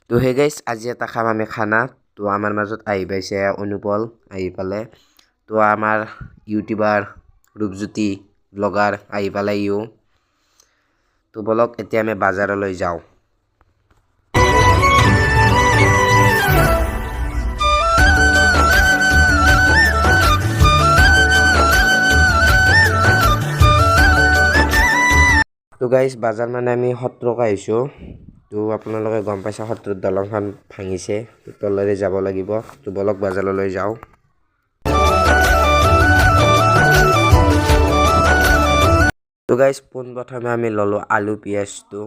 তো হে গাইছ আজি এটা খাম আমি খানা তো আমাৰ মাজত আহি পাইছে অনুপল আহি পালে তো আমাৰ ইউটিউবাৰ ৰূপজ্যোতি ব্লগাৰ আহি পালে ইও তো বলক এতিয়া আমি বাজাৰলৈ যাওঁ তো গাইছ বাজাৰ মানে আমি সত্ৰক আহিছোঁ তো আপোনালোকে গম পাইছে সত্ৰৰ দলংখন ভাঙিছে তো তলেৰে যাব লাগিব তো বলক বাজাৰলৈ যাওঁ তো গাইছ পোনপ্ৰথমে আমি ল'লোঁ আলু পিঁয়াজটো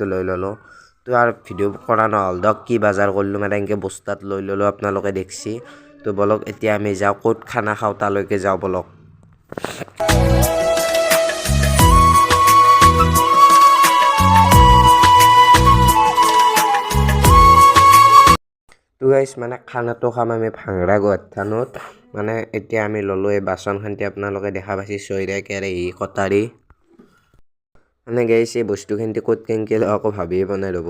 লৈ ল'লোঁ তো আৰু ভিডিঅ' কৰা নহ'ল দক কি বাজাৰ কৰিলোঁ মানে এনেকৈ বস্তাত লৈ ল'লোঁ আপোনালোকে দেখছি তো বলক এতিয়া আমি যাওঁ ক'ত খানা খাওঁ তালৈকে যাওঁ বলক তো গাইছ মানে খানাটো খাম আমি ভাংৰা গোৱাথানত মানে এতিয়া আমি ল'লোঁ এই বাচনখান্তি আপোনালোকে দেখা পাইছে চৈৰা কেৰাহী কটাৰী মানে গাইছ এই বস্তুখিনিতে ক'ত কেনেকৈ আকৌ ভাবিয়ে বনাই ৰ'ব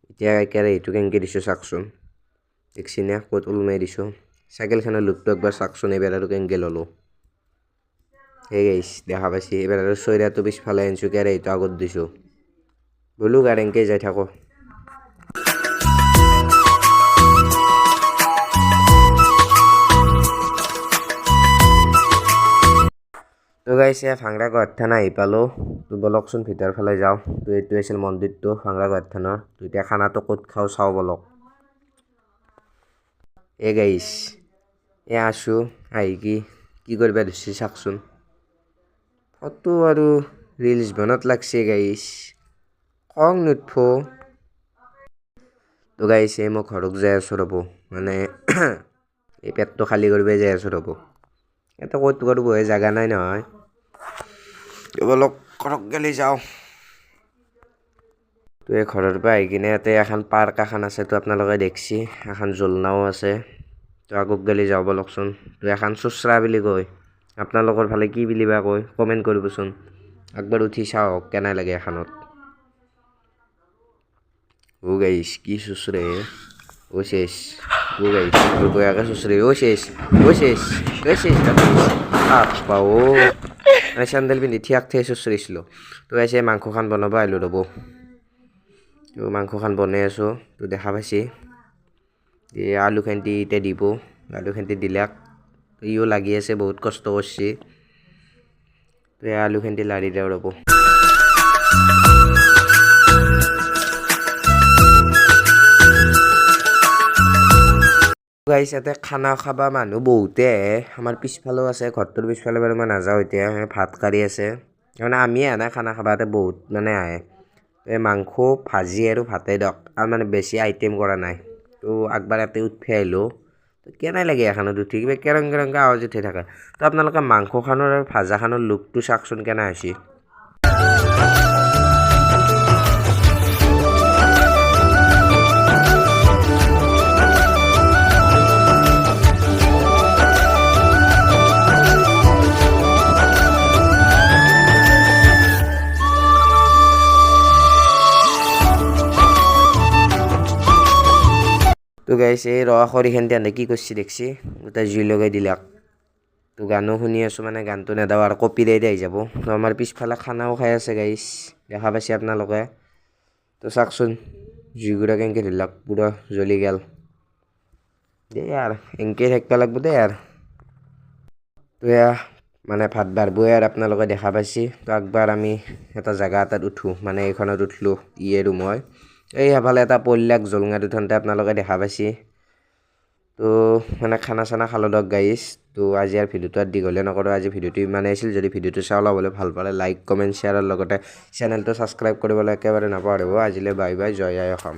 এতিয়া কেৰাহীটো কেনেকৈ দিছোঁ চাওকচোন দেখছি নে ক'ত ওলমাই দিছোঁ চাইকেলখনৰ লুকটো একবাৰ চাওকচোন এইবাৰ আৰু কেনেকৈ ল'লোঁ সেই গাইছ দেখা পাইছে এইবাৰ আৰু চৈৰাটো পিছফালে আনিছোঁ কেৰাহীটো আগত দিছোঁ বোলো আৰু এনেকৈ যাই থাকোঁ তো গাইছ ভাংৰা গোৱাথান আহি পালোঁ তো বলকচোন ভিতৰ ফালে যাওঁ তো এইটো আছিল মন্দিৰটো ভাংৰা গোৱাথানৰ তো এতিয়া খানাটো ক'ত খাওঁ চাওঁ বলক এই গাইছ আছোঁ আহি কি কৰিব ধৰিছে চাওকচোন ফটো আৰু ৰিলছ বনত লাগছে গাইছ খং নুঠব তো গাইছ মই ঘৰক যাই আছোঁ ৰ'ব মানে এই পেটটো খালী কৰিব যাই আছোঁ ৰ'ব এটা ক'ত কৰিব জাগা নাই নহয় বলক ঘৰক গেলি যাওঁ তো এই ঘৰৰ পৰা আহি কিনে ইয়াতে এখন পাৰ্ক এখন আছে তো আপোনালোকে দেখছি এখন জোলনাও আছে তো আগত গেলি যাওঁ বলকচোন তো এখন চুচৰা বুলি কয় আপোনালোকৰ ফালে কি বুলি বা কয় কমেণ্ট কৰিবচোন একবাৰ উঠি চাওক কেনে লাগে এখনত ও গাইছ কি চুচৰে ও শেষ ও গাইছ বয়াকে চুচৰে ও শেষ আপা ও চেণ্ডেল পিন্ধি ঠিয়াক ঠাই চুচৰিছিলোঁ তো এছে মাংসখন বনাব আহিলোঁ ৰ'ব তো মাংসখন বনাই আছোঁ তো দেখা পাইছে এই আলুখান্তি এতিয়া দিব আলুখান্তি দিলাক ইও লাগি আছে বহুত কষ্ট কৰিছে তো এই আলুখান্তি লাৰি দিওঁ ৰ'ব গাইছ ইয়াতে খানা খাবা মানুহ বহুতে আহে আমাৰ পিছফালেও আছে ঘৰটোৰ পিছফালে বাৰু মই নাযাওঁ এতিয়া ভাত কাঢ়ি আছে মানে আমি আনা খানা খাবা ইয়াতে বহুত মানে আহে এই মাংস ভাজি আৰু ভাতে দিয়ক আৰু মানে বেছি আইটেম কৰা নাই তো একবাৰ ইয়াতে উঠি আহিলোঁ তো কেনে লাগে এখনত উঠি কিবা কেৰং কেৰংকৈ আৱাজ উঠি থাকে তো আপোনালোকে মাংসখনৰ আৰু ভাজাখনৰ লুকটো চাওকচোন কেনে হৈছে তো গাইছ এই ৰহা খৰিখান দিয়া কি কৰিছে দেখছি গোটেই জুই লগাই দিলাক তো গানো শুনি আছোঁ মানে গানটো নেদাওঁ আৰু কপিৰাইট আহি যাব তো আমাৰ পিছফালে খানাও খাই আছে গাইছ দেখা পাইছে আপোনালোকে তো চাওকচোন জুইকুৰা কেনেকৈ ধৰিলাক পুৰা জ্বলি গেল দেই আৰু এনেকৈ থাকিব লাগিব দেই আৰু তো এয়া মানে ভাত বাঢ়বই আৰু আপোনালোকে দেখা পাইছে তো একবাৰ আমি এটা জেগা এটাত উঠোঁ মানে এইখনত উঠলোঁ আৰু মই এই সেইফালে এটা পৰিলাক জলঙা দুঠনতে আপোনালোকে দেখা পাইছে তো মানে খানা চানা খালোঁ দিয়ক গাইছ তো আজি আৰু ভিডিঅ'টো আৰু দীঘলীয়া নকৰোঁ আজি ভিডিঅ'টো ইমানেই আছিল যদি ভিডিঅ'টো চাওঁ ল'বলৈ ভাল পালে লাইক কমেণ্ট শ্বেয়াৰৰ লগতে চেনেলটো ছাবস্ক্ৰাইব কৰিবলৈ একেবাৰে নাপাহৰিব আজিলৈ বাই বাই জয় আই অসম